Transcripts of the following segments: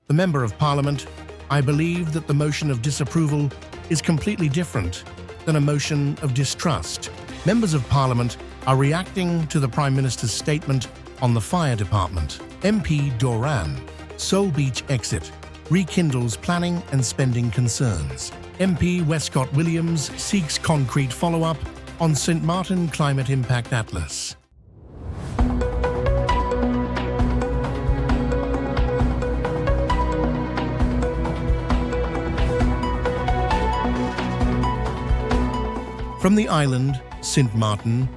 The Member of Parliament, I believe that the motion of disapproval is completely different than a motion of distrust. Members of Parliament are reacting to the Prime Minister's statement on the fire department. MP Doran, Soul Beach exit, rekindles planning and spending concerns. MP Westcott Williams seeks concrete follow-up on St. Martin Climate Impact Atlas. From the island, St. Martin,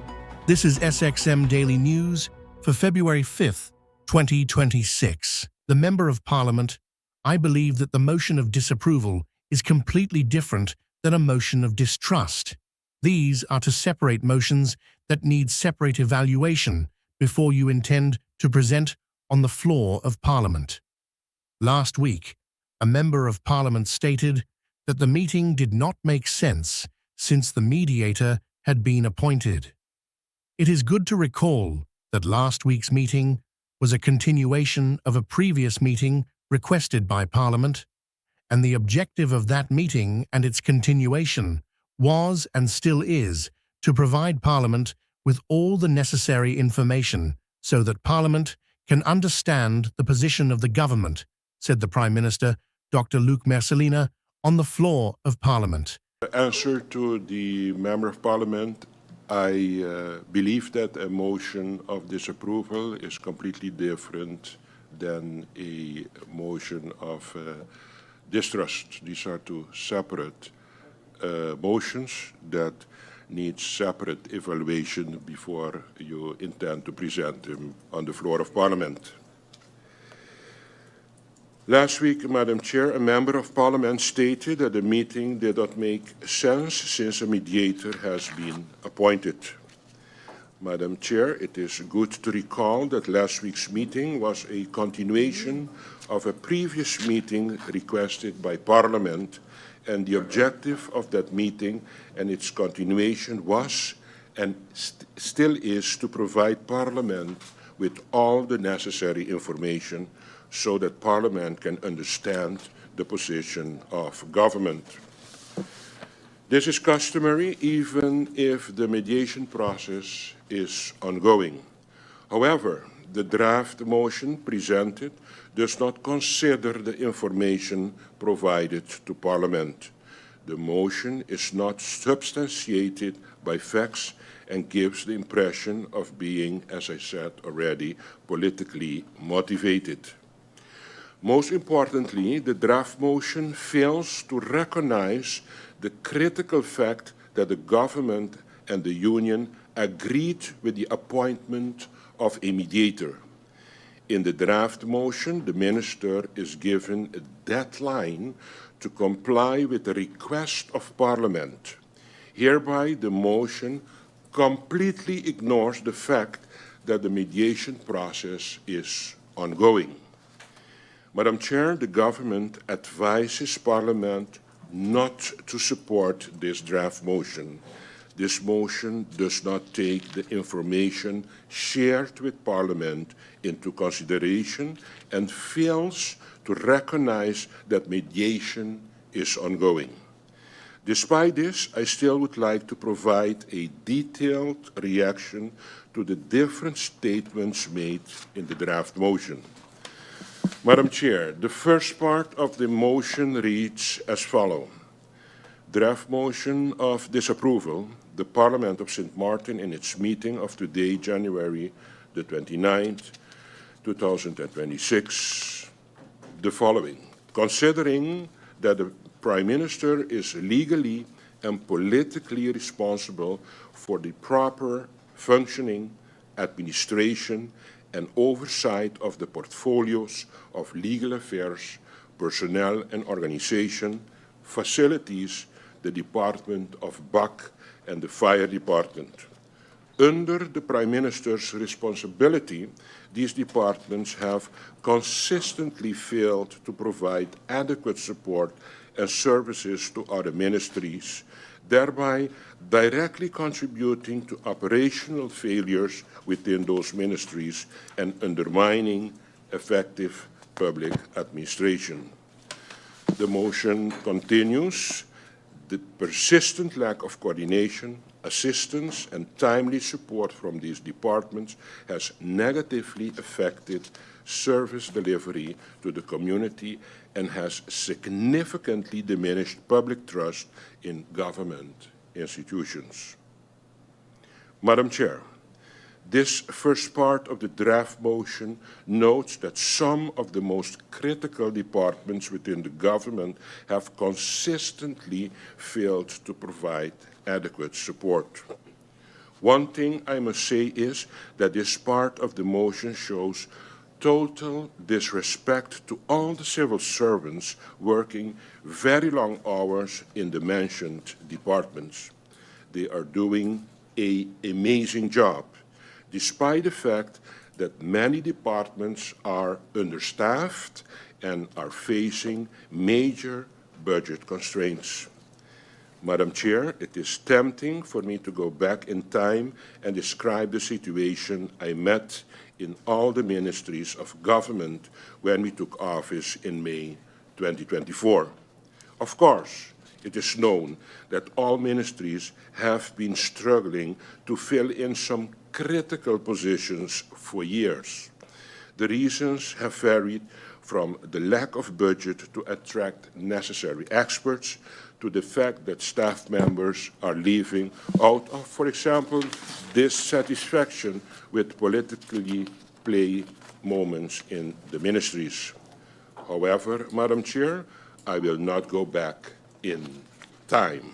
this is SXM Daily News for February 5th, 2026. The Member of Parliament, I believe that the motion of disapproval is completely different than a motion of distrust. These are to separate motions that need separate evaluation before you intend to present on the floor of Parliament. Last week, a Member of Parliament stated that the meeting did not make sense since the mediator had been appointed. It is good to recall that last week's meeting was a continuation of a previous meeting requested by Parliament, and the objective of that meeting and its continuation was and still is to provide Parliament with all the necessary information so that Parliament can understand the position of the government, said the Prime Minister, Dr. Luc Mercelina, on the floor of Parliament. Answer to the Member of Parliament, I believe that a motion of disapproval is completely different than a motion of distrust. These are two separate motions that need separate evaluation before you intend to present them on the floor of Parliament. Last week, Madam Chair, a Member of Parliament stated that the meeting did not make sense since a mediator has been appointed. Madam Chair, it is good to recall that last week's meeting was a continuation of a previous meeting requested by Parliament, and the objective of that meeting and its continuation was and still is to provide Parliament with all the necessary information so that Parliament can understand the position of government. This is customary even if the mediation process is ongoing. However, the draft motion presented does not consider the information provided to Parliament. The motion is not substantiated by facts and gives the impression of being, as I said already, politically motivated. Most importantly, the draft motion fails to recognize the critical fact that the government and the union agreed with the appointment of a mediator. In the draft motion, the minister is given a deadline to comply with the request of Parliament. Hereby, the motion completely ignores the fact that the mediation process is ongoing. Madam Chair, the government advises Parliament not to support this draft motion. This motion does not take the information shared with Parliament into consideration and fails to recognize that mediation is ongoing. Despite this, I still would like to provide a detailed reaction to the different statements made in the draft motion. Madam Chair, the first part of the motion reads as follows. Draft motion of disapproval. The Parliament of St. Martin in its meeting of today, January the 29th, 2026, the following. Considering that the Prime Minister is legally and politically responsible for the proper functioning, administration, and oversight of the portfolios of legal affairs, personnel and organization, facilities, the Department of BAC and the Fire Department. Under the Prime Minister's responsibility, these departments have consistently failed to provide adequate support and services to other ministries, thereby directly contributing to operational failures within those ministries and undermining effective public administration. The motion continues: the persistent lack of coordination, assistance, and timely support from these departments has negatively affected service delivery to the community and has significantly diminished public trust in government institutions. Madam Chair, this first part of the draft motion notes that some of the most critical departments within the government have consistently failed to provide adequate support. One thing I must say is that this part of the motion shows total disrespect to all the civil servants working very long hours in the mentioned departments. They are doing an amazing job, despite the fact that many departments are understaffed and are facing major budget constraints. Madam Chair, it is tempting for me to go back in time and describe the situation I met in all the ministries of government when we took office in May 2024. Of course, it is known that all ministries have been struggling to fill in some critical positions for years. The reasons have varied from the lack of budget to attract necessary experts to the fact that staff members are leaving out of, for example, dissatisfaction with politically play moments in the ministries. However, Madam Chair, I will not go back in time.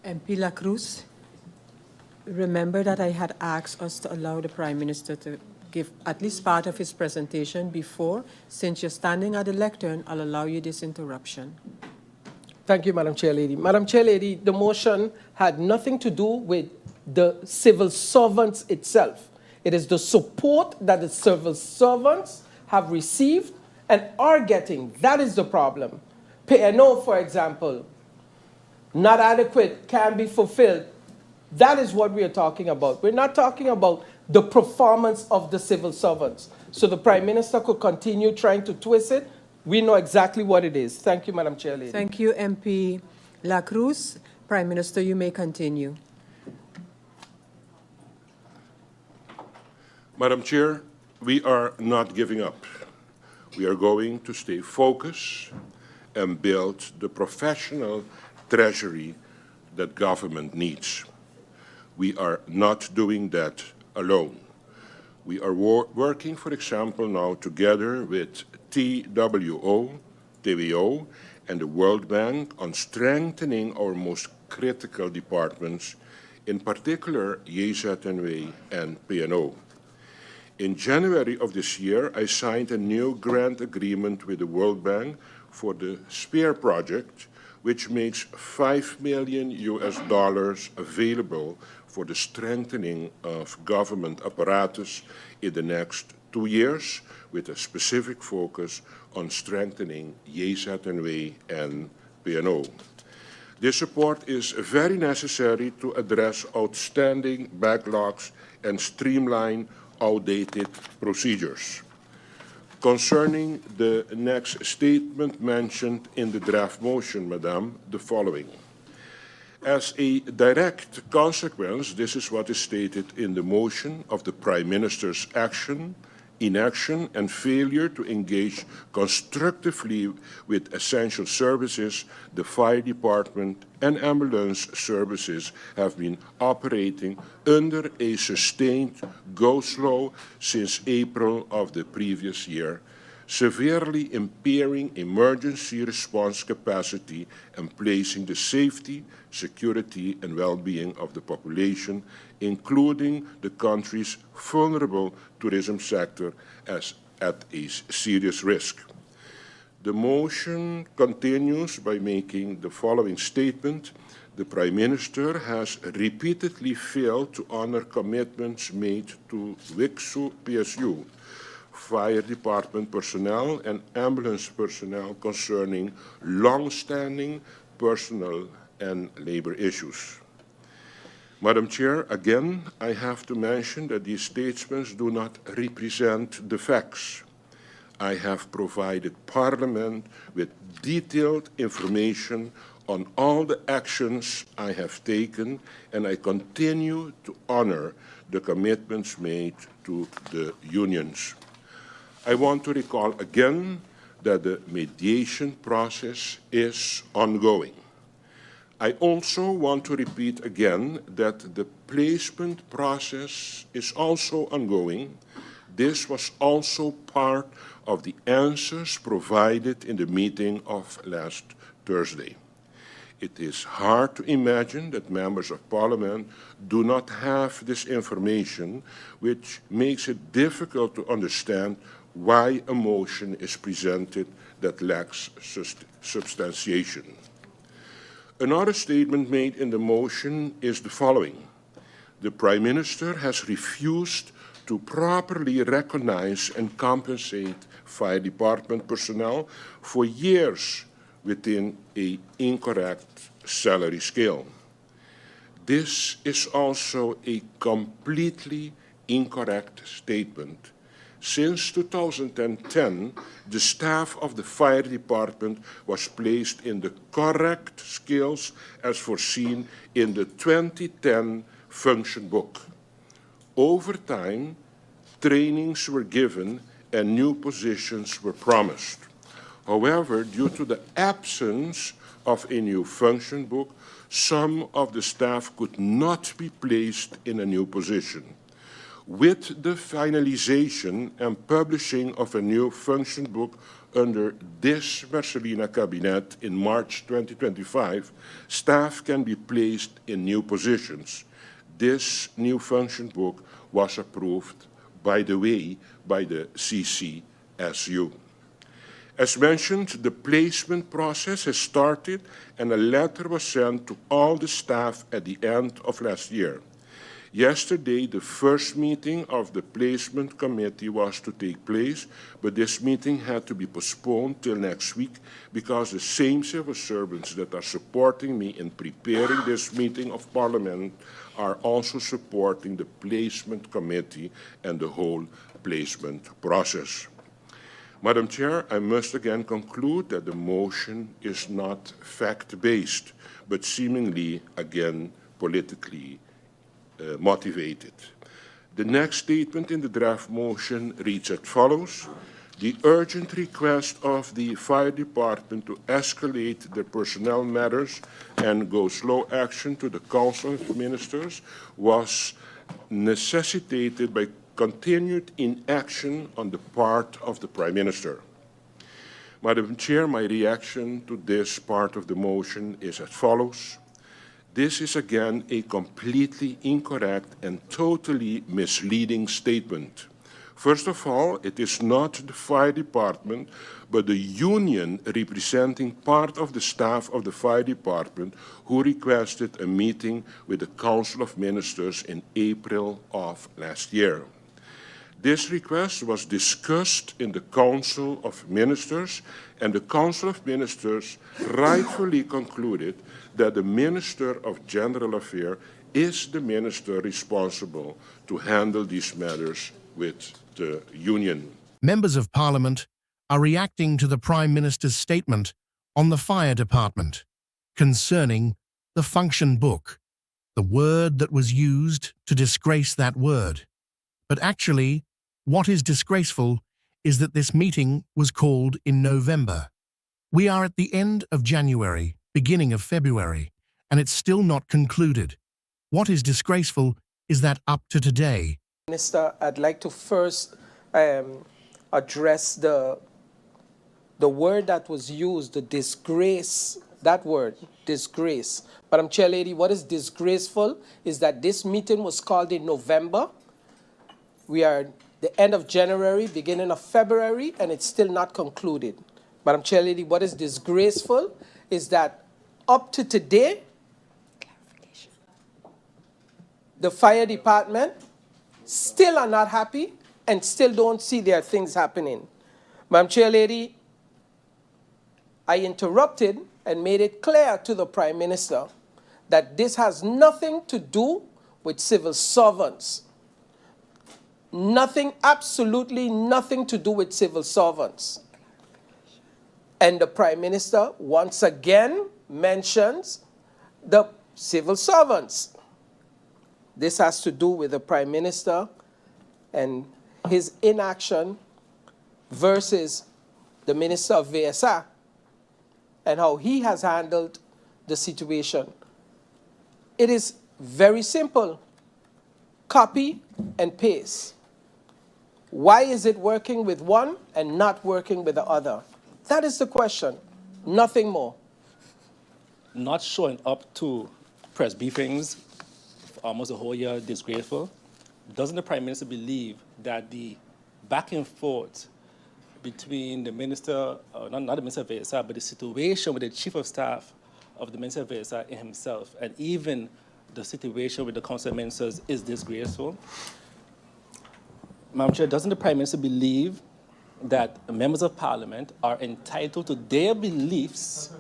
MP La Cruz, remember that I had asked us to allow the Prime Minister to give at least part of his presentation before. Since you're standing at the lectern, I'll allow you this interruption. Thank you, Madam Chair Lady. Madam Chair Lady, the motion had nothing to do with the civil servants itself. It is the support that the civil servants have received and are getting. That is the problem. P&O, for example, not adequate, can be fulfilled. That is what we are talking about. We're not talking about the performance of the civil servants. So the Prime Minister could continue trying to twist it. We know exactly what it is. Thank you, Madam Chair Lady. Thank you, MP La Cruz. Prime Minister, you may continue. Madam Chair, we are not giving up. We are going to stay focused and build the professional treasury that government needs. We are not doing that alone. We are working, for example, now together with TWO, and the World Bank on strengthening our most critical departments, in particular YZNW and P&O. In January of this year, I signed a new grant agreement with the World Bank for the SPEAR project, which makes $5 million available for the strengthening of government apparatus in the next 2 years, with a specific focus on strengthening YZNW and P&O. This support is very necessary to address outstanding backlogs and streamline outdated procedures. Concerning the next statement mentioned in the draft motion, Madam, the following. As a direct consequence, this is what is stated in the motion of the Prime Minister's inaction, and failure to engage constructively with essential services, the fire department and ambulance services have been operating under a sustained go-slow since April of the previous year, severely impairing emergency response capacity and placing the safety, security, and well-being of the population, including the country's vulnerable tourism sector, as at a serious risk. The motion continues by making the following statement. The Prime Minister has repeatedly failed to honor commitments made to WICSU PSU, fire department personnel and ambulance personnel concerning long-standing personal and labor issues. Madam Chair, again, I have to mention that these statements do not represent the facts. I have provided Parliament with detailed information on all the actions I have taken, and I continue to honor the commitments made to the unions. I want to recall again that the mediation process is ongoing. I also want to repeat again that the placement process is also ongoing. This was also part of the answers provided in the meeting of last Thursday. It is hard to imagine that members of Parliament do not have this information, which makes it difficult to understand why a motion is presented that lacks substantiation. Another statement made in the motion is the following. The Prime Minister has refused to properly recognize and compensate fire department personnel for years within an incorrect salary scale. This is also a completely incorrect statement. Since 2010, the staff of the fire department was placed in the correct scales as foreseen in the 2010 function book. Over time, trainings were given and new positions were promised. However, due to the absence of a new function book, some of the staff could not be placed in a new position. With the finalization and publishing of a new function book under this Marcelina cabinet in March 2025, staff can be placed in new positions. This new function book was approved, by the way, by the CCSU. As mentioned, the placement process has started and a letter was sent to all the staff at the end of last year. Yesterday, the first meeting of the placement committee was to take place, but this meeting had to be postponed till next week because the same civil servants that are supporting me in preparing this meeting of Parliament are also supporting the placement committee and the whole placement process. Madam Chair, I must again conclude that the motion is not fact-based, but seemingly, again, politically motivated. The next statement in the draft motion reads as follows. The urgent request of the fire department to escalate the personnel matters and go slow action to the Council of Ministers was necessitated by continued inaction on the part of the Prime Minister. Madam Chair, my reaction to this part of the motion is as follows. This is again a completely incorrect and totally misleading statement. First of all, it is not the fire department, but the union representing part of the staff of the fire department who requested a meeting with the Council of Ministers in April of last year. This request was discussed in the Council of Ministers, and the Council of Ministers rightfully concluded that the Minister of General Affairs is the minister responsible to handle these matters with the union. Members of Parliament are reacting to the Prime Minister's statement on the fire department concerning the function book, the word that was used to disgrace that word. But actually, what is disgraceful is that this meeting was called in November. We are at the end of January, beginning of February, and it's still not concluded. What is disgraceful is that up to today. Minister, I'd like to first address the word that was used, the disgrace, that word, disgrace. Madam Chair Lady, what is disgraceful is that this meeting was called in November. We are the end of January, beginning of February, and it's still not concluded. Madam Chair Lady, what is disgraceful is that up to today, the fire department still are not happy and still don't see their things happening. Madam Chair Lady, I interrupted and made it clear to the Prime Minister that this has nothing to do with civil servants. Nothing, absolutely nothing to do with civil servants. And the Prime Minister once again mentions the civil servants. This has to do with the Prime Minister and his inaction versus the Minister of VSA and how he has handled the situation. It is very simple. Copy and paste. Why is it working with one and not working with the other? That is the question. Nothing more. Not showing up to press briefings for almost a whole year, disgraceful. Doesn't the Prime Minister believe that the back and forth between the Minister, not the Minister of VSA, but the situation with the Chief of Staff of the Minister of VSA himself, and even the situation with the Council of Ministers is disgraceful? Madam Chair, doesn't the Prime Minister believe that members of Parliament are entitled to their beliefs?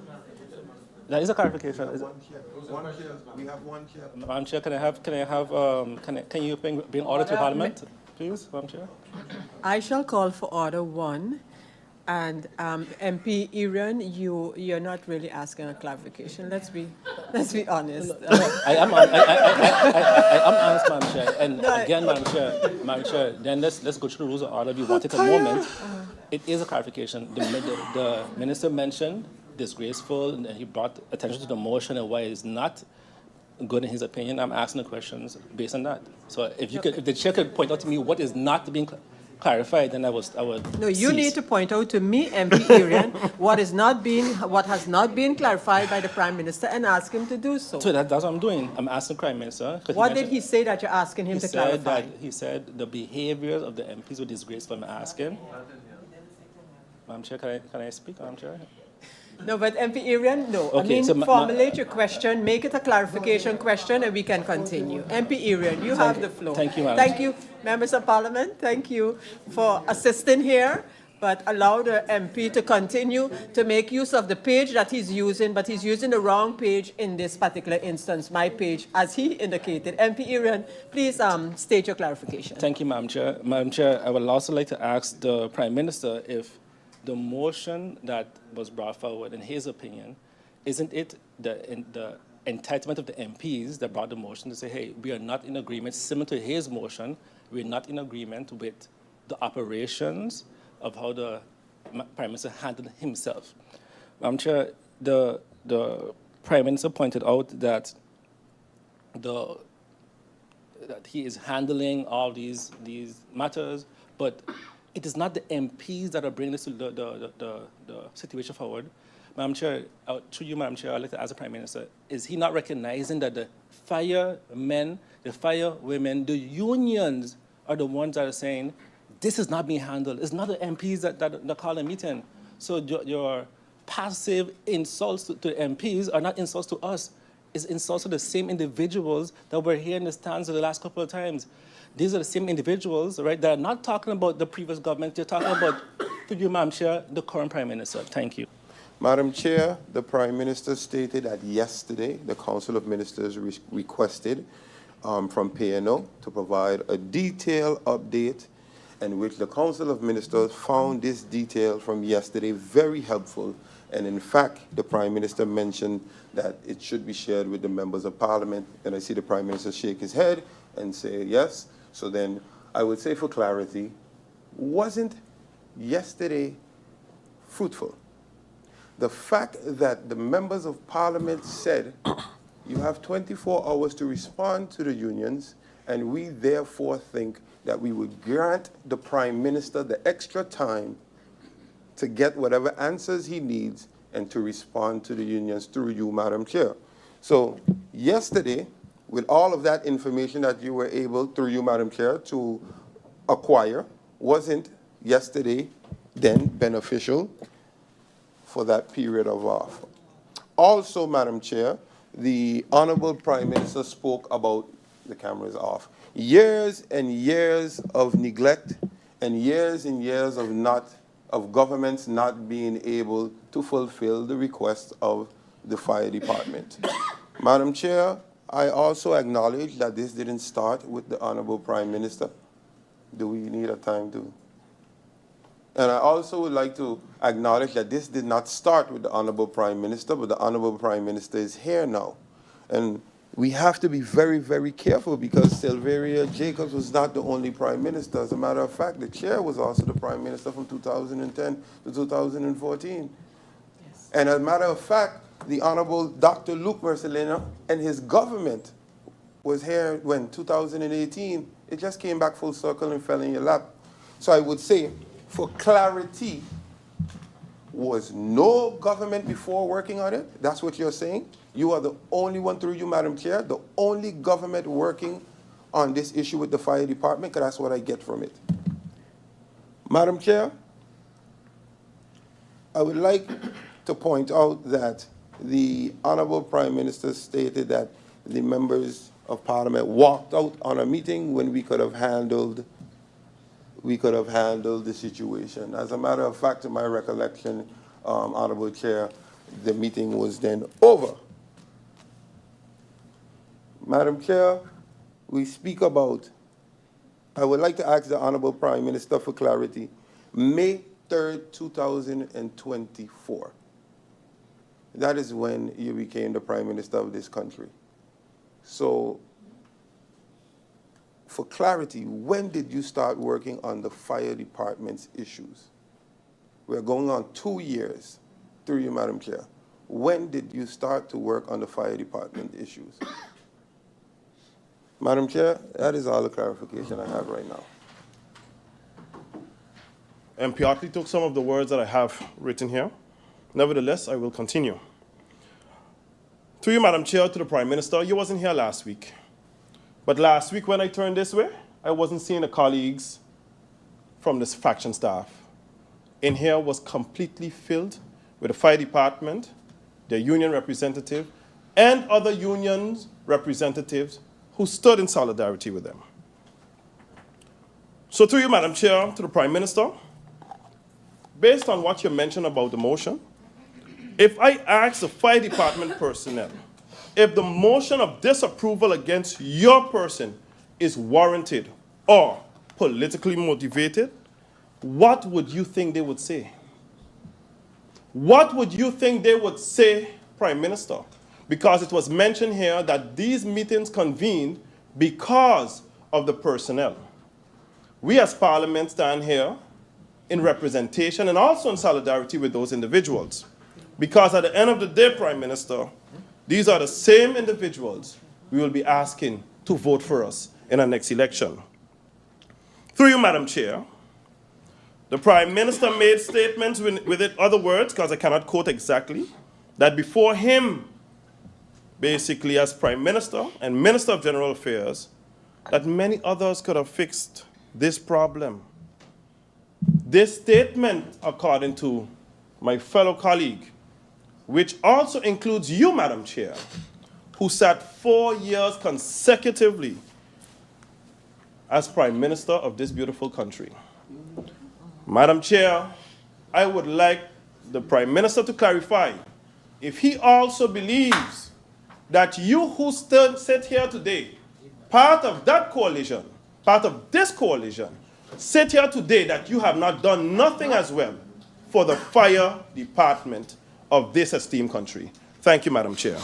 That is a clarification. We have one chair. Madam Chair, can you bring order to Parliament, please, Madam Chair? I shall call for order one. And MP Irian, you're not really asking a clarification. Let's be honest. I am honest, Madam Chair. And No, again, Madam Chair, then let's go through the rules of order. We want it a moment. It is a clarification. The minister mentioned disgraceful, and he brought attention to the motion and why it is not good in his opinion. I'm asking the questions based on that. So if the chair could point out to me what is not being clarified, then I would. No, you cease. need to point out to me, MP Irian, what has not been clarified by the Prime Minister, and ask him to do so. So that's what I'm doing. I'm asking the Prime Minister. What did he say that you're asking him to clarify? He said the behaviors of the MPs were disgraceful. I'm asking. Madam Chair, can I speak, Madam Chair? No, but MP Irian, no. Okay, I mean, so formulate your question, make it a clarification question, and we can continue. MP Irian, you have the floor. Thank you, Madam Thank you, members of Parliament. Thank you for assisting here, but allow the MP to continue to make use of the page that he's using, but he's using the wrong page in this particular instance, my page, as he indicated. MP Irian, please state your clarification. Thank you, Madam Chair. Madam Chair, I would also like to ask the Prime Minister if the motion that was brought forward, in his opinion, isn't it the entitlement of the MPs that brought the motion to say, hey, we are not in agreement, similar to his motion, we're not in agreement with the operations of how the Prime Minister handled himself. Madam Chair, the Prime Minister pointed out that he is handling all these matters, but it is not the MPs that are bringing this to the situation forward. Madam Chair, through you, Madam Chair, I'd like to ask the Prime Minister, is he not recognizing that the firemen, the firewomen, the unions are the ones that are saying, this is not being handled. It's not the MPs that call a meeting. So your passive insults to the MPs are not insults to us. It's insults to the same individuals that were here in the stands the last couple of times. These are the same individuals, right, that are not talking about the previous government. They're talking about, through you, Madam Chair, the current Prime Minister. Thank you. Madam Chair, the Prime Minister stated that yesterday the Council of Ministers requested from PNO to provide a detailed update, and which the Council of Ministers found this detail from yesterday very helpful. And in fact, the Prime Minister mentioned that it should be shared with the members of Parliament. And I see the Prime Minister shake his head and say yes. So then I would say for clarity, wasn't yesterday fruitful? The fact that the members of Parliament said, you have 24 hours to respond to the unions, and we therefore think that we would grant the Prime Minister the extra time to get whatever answers he needs and to respond to the unions through you, Madam Chair. So yesterday, with all of that information that you were able, through you, Madam Chair, to acquire, wasn't yesterday then beneficial for that period of off? Also, Madam Chair, the Honorable Prime Minister spoke about, the camera is off, years and years of neglect and years of governments not being able to fulfill the requests of the fire department. Madam Chair, I also acknowledge that this didn't start with the Honorable Prime Minister. Do we need a time to? And I also would like to acknowledge that this did not start with the Honorable Prime Minister, but the Honorable Prime Minister is here now. And we have to be very, very careful because Sylvia Jacobs was not the only Prime Minister. As a matter of fact, the chair was also the Prime Minister from 2010 to 2014. Yes. And as a matter of fact, the Honorable Dr. Luke Mercelina and his government was here when 2018. It just came back full circle and fell in your lap. So I would say, for clarity, was no government before working on it? That's what you're saying? You are the only one, through you, Madam Chair, the only government working on this issue with the fire department, because that's what I get from it. Madam Chair, I would like to point out that the Honorable Prime Minister stated that the members of Parliament walked out on a meeting when we could have handled the situation. As a matter of fact, in my recollection, Honorable Chair, the meeting was then over. Madam Chair, we speak about, I would like to ask the Honorable Prime Minister for clarity, May 3rd, 2024. That is when you became the Prime Minister of this country. So, for clarity, when did you start working on the fire department's issues? We're going on 2 years, through you, Madam Chair. When did you start to work on the fire department issues? Madam Chair, that is all the clarification I have right now. MP Otley took some of the words that I have written here. Nevertheless, I will continue. Through you, Madam Chair, to the Prime Minister, you wasn't here last week. But last week when I turned this way, I wasn't seeing the colleagues from this faction staff. In here was completely filled with the fire department, their union representative, and other unions representatives who stood in solidarity with them. So through you, Madam Chair, to the Prime Minister, based on what you mentioned about the motion, if I ask the fire department personnel if the motion of disapproval against your person is warranted or politically motivated, what would you think they would say? What would you think they would say, Prime Minister? Because it was mentioned here that these meetings convened because of the personnel. We as Parliament stand here in representation and also in solidarity with those individuals. Because at the end of the day, Prime Minister, these are the same individuals we will be asking to vote for us in our next election. Through you, Madam Chair, the Prime Minister made statements with it, other words, because I cannot quote exactly, that before him, basically as Prime Minister and Minister of General Affairs, that many others could have fixed this problem. This statement, according to my fellow colleague, which also includes you, Madam Chair, who sat 4 years consecutively as Prime Minister of this beautiful country. Madam Chair, I would like the Prime Minister to clarify if he also believes that you who sit here today, part of that coalition, part of this coalition, sit here today that you have not done nothing as well for the fire department of this esteemed country. Thank you, Madam Chair.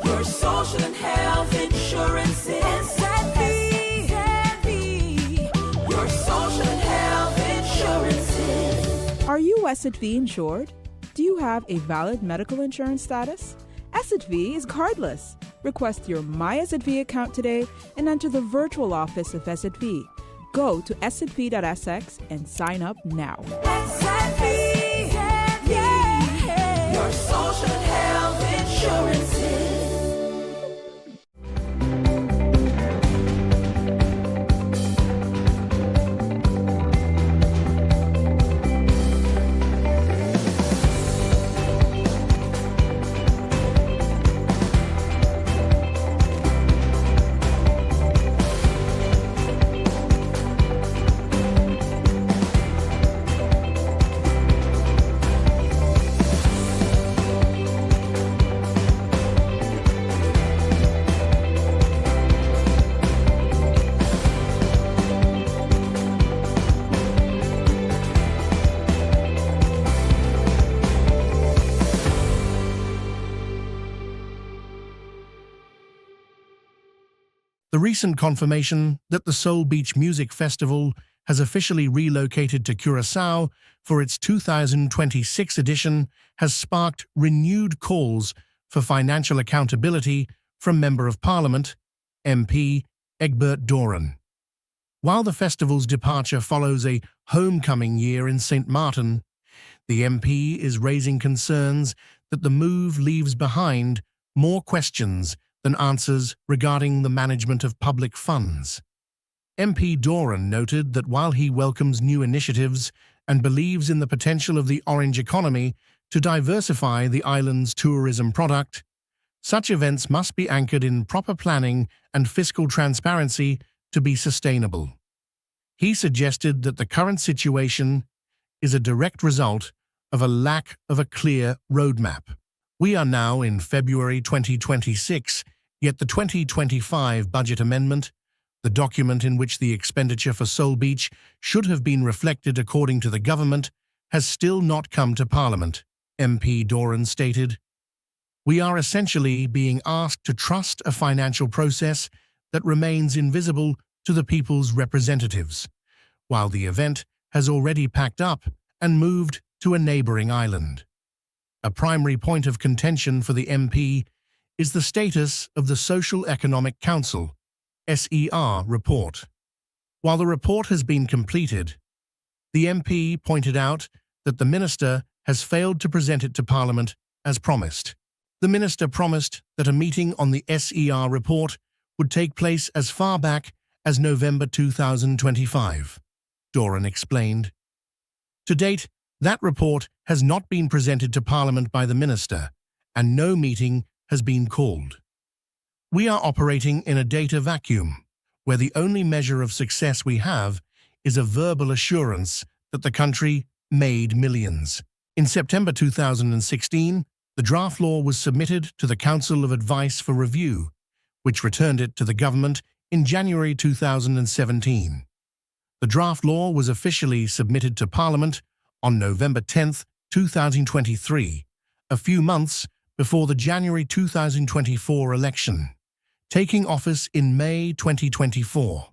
Your social and health insurance is your social and health insurances. Are you SXV insured? Do you have a valid medical insurance status? SXV is cardless. Request your My SXV account today and enter the virtual office of SXV. Go to sxv.sx and sign up now. SXV, yeah, your social and health insurances. The recent confirmation that the Soul Beach Music Festival has officially relocated to Curaçao for its 2026 edition has sparked renewed calls for financial accountability from Member of Parliament, MP Egbert Doran. While the festival's departure follows a homecoming year in St. Martin, the MP is raising concerns that the move leaves behind more questions than answers regarding the management of public funds. MP Doran noted that while he welcomes new initiatives and believes in the potential of the orange economy to diversify the island's tourism product, such events must be anchored in proper planning and fiscal transparency to be sustainable. He suggested that the current situation is a direct result of a lack of a clear roadmap. We are now in February 2026, yet the 2025 budget amendment, the document in which the expenditure for Soul Beach should have been reflected according to the government, has still not come to Parliament, MP Doran stated. We are essentially being asked to trust a financial process that remains invisible to the people's representatives, while the event has already packed up and moved to a neighbouring island. A primary point of contention for the MP is the status of the Social Economic Council (SER) report. While the report has been completed, the MP pointed out that the Minister has failed to present it to Parliament as promised. The Minister promised that a meeting on the SER report would take place as far back as November 2025, Doran explained. To date, that report has not been presented to Parliament by the Minister, and no meeting has been called. We are operating in a data vacuum, where the only measure of success we have is a verbal assurance that the country made millions. In September 2016, the draft law was submitted to the Council of Advice for review, which returned it to the government in January 2017. The draft law was officially submitted to Parliament on November 10, 2023, a few months before the January 2024 election, taking office in May 2024.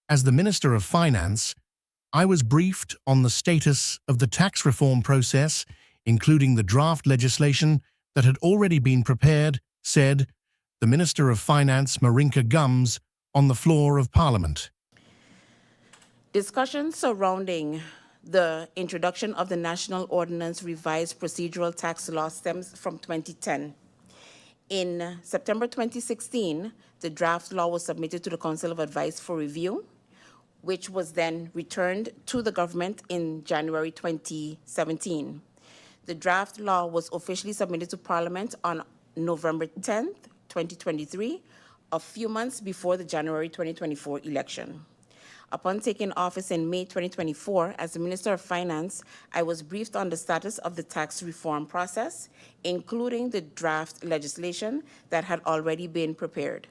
As the Minister of Finance, I was briefed on the status of the tax reform process, including the draft legislation that had already been prepared, said the Minister of Finance Marinka Gums on the floor of Parliament. Discussions surrounding the introduction of the National Ordinance Revised Procedural Tax Law stems from 2010. In September 2016, the draft law was submitted to the Council of Advice for review, which was then returned to the government in January 2017. The draft law was officially submitted to Parliament on November 10th, 2023, a few months before the January 2024 election. Upon taking office in May 2024 as the Minister of Finance, I was briefed on the status of the tax reform process, including the draft legislation that had already been prepared,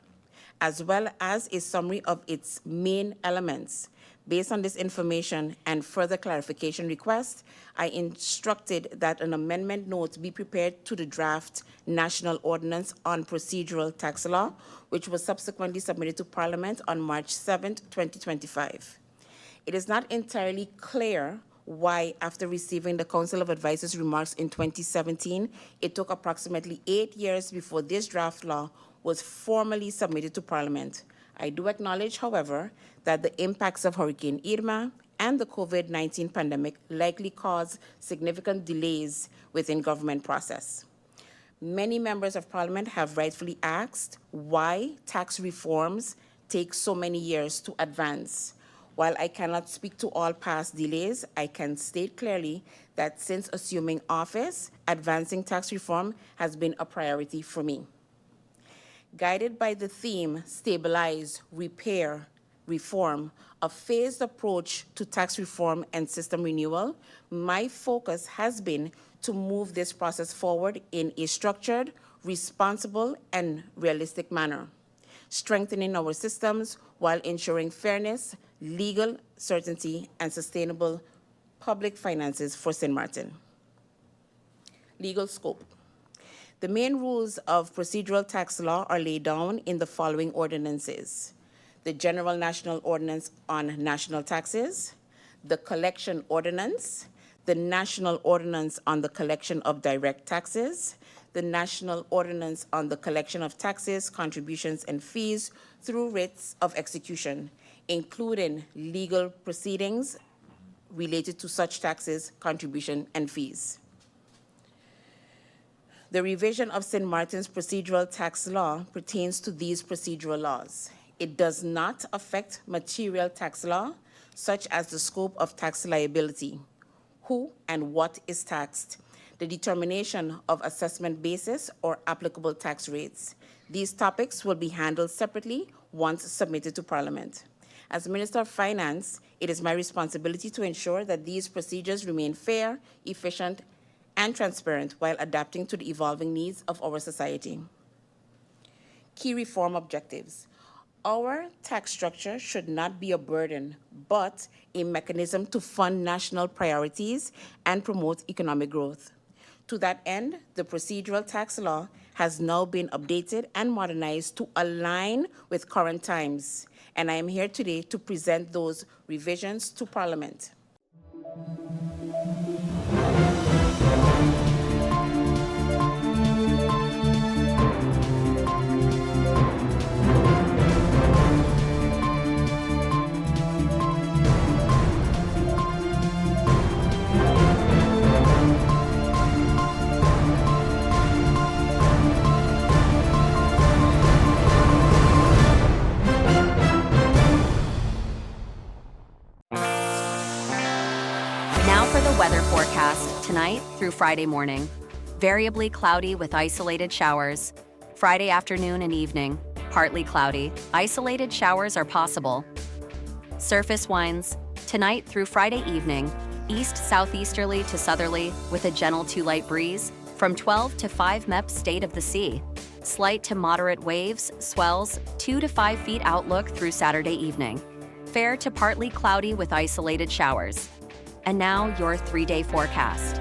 as well as a summary of its main elements. Based on this information and further clarification requests, I instructed that an amendment note be prepared to the draft National Ordinance on Procedural Tax Law, which was subsequently submitted to Parliament on March 7, 2025. It is not entirely clear why, after receiving the Council of Advisor's remarks in 2017, it took approximately 8 years before this draft law was formally submitted to Parliament. I do acknowledge, however, that the impacts of Hurricane Irma and the COVID-19 pandemic likely caused significant delays within government process. Many members of Parliament have rightfully asked why tax reforms take so many years to advance. While I cannot speak to all past delays, I can state clearly that since assuming office, advancing tax reform has been a priority for me. Guided by the theme, stabilize, repair, reform, a phased approach to tax reform and system renewal, my focus has been to move this process forward in a structured, responsible, and realistic manner, strengthening our systems while ensuring fairness, legal certainty, and sustainable public finances for St. Martin. Legal scope. The main rules of procedural tax law are laid down in the following ordinances: the General National Ordinance on National Taxes, the Collection Ordinance, the National Ordinance on the Collection of Direct Taxes, the National Ordinance on the Collection of Taxes, Contributions, and Fees through writs of execution, including legal proceedings related to such taxes, contribution, and fees. The revision of St. Martin's procedural tax law pertains to these procedural laws. It does not affect material tax law, such as the scope of tax liability, who and what is taxed, the determination of assessment basis or applicable tax rates. These topics will be handled separately once submitted to Parliament. As Minister of Finance, it is my responsibility to ensure that these procedures remain fair, efficient, and transparent while adapting to the evolving needs of our society. Key reform objectives. Our tax structure should not be a burden, but a mechanism to fund national priorities and promote economic growth. To that end, the procedural tax law has now been updated and modernized to align with current times, and I am here today to present those revisions to Parliament. Now for the weather forecast, tonight through Friday morning. Variably cloudy with isolated showers. Friday afternoon and evening, partly cloudy. Isolated showers are possible. Surface winds, tonight through Friday evening, east-southeasterly to southerly with a gentle to light breeze from 12 to 5 MEP state of the sea. Slight to moderate waves, swells, 2 to 5 feet outlook through Saturday evening. Fair to partly cloudy with isolated showers. And now your 3-day forecast.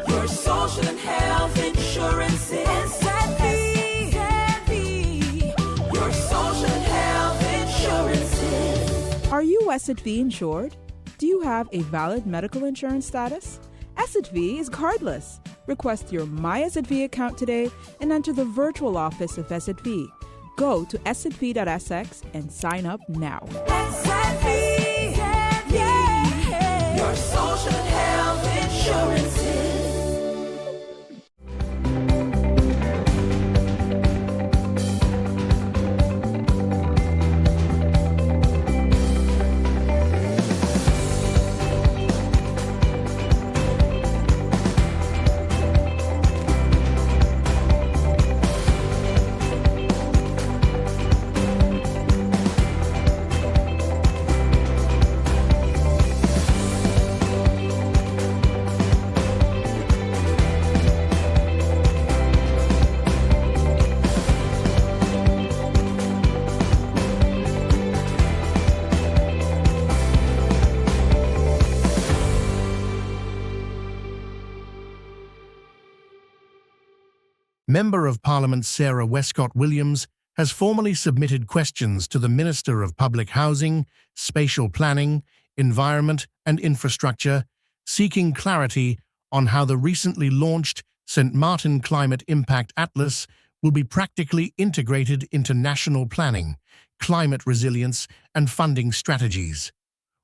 Your social and health insurance is your social and health insurance. Are you SXV insured? Do you have a valid medical insurance status? SXV is cardless. Request your My SXV account today and enter the virtual office of SXV. Go to sxv.sx and sign up now. Your social and health insurance. Member of Parliament Sarah Westcott Williams has formally submitted questions to the Minister of Public Housing, Spatial Planning, Environment and Infrastructure, seeking clarity on how the recently launched St. Martin Climate Impact Atlas will be practically integrated into national planning, climate resilience and funding strategies.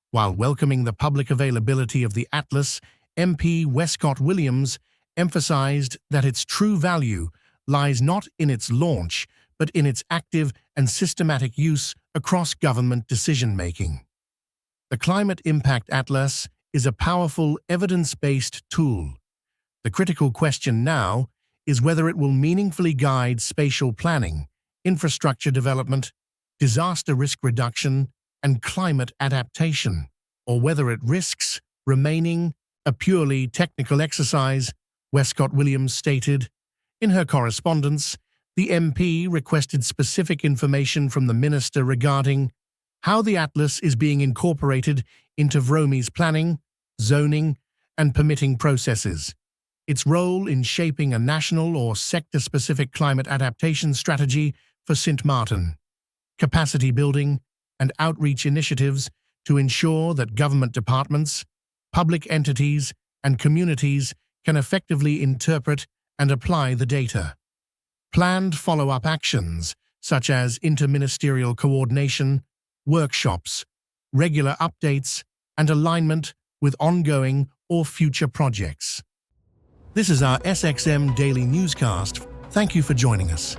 While welcoming the public availability of the Atlas, MP Westcott Williams emphasized that its true value lies not in its launch, but in its active and systematic use across government decision-making. The Climate Impact Atlas is a powerful, evidence-based tool. The critical question now is whether it will meaningfully guide spatial planning, infrastructure development, disaster risk reduction, and climate adaptation, or whether it risks remaining a purely technical exercise, Westcott Williams stated. In her correspondence, the MP requested specific information from the Minister regarding how the Atlas is being incorporated into VROMI's planning, zoning, and permitting processes, its role in shaping a national or sector-specific climate adaptation strategy for Sint Maarten, capacity building and outreach initiatives to ensure that government departments, public entities, and communities can effectively interpret and apply the data. Planned follow-up actions, such as interministerial coordination, workshops, regular updates, and alignment with ongoing or future projects. This is our SXM Daily Newscast. Thank you for joining us.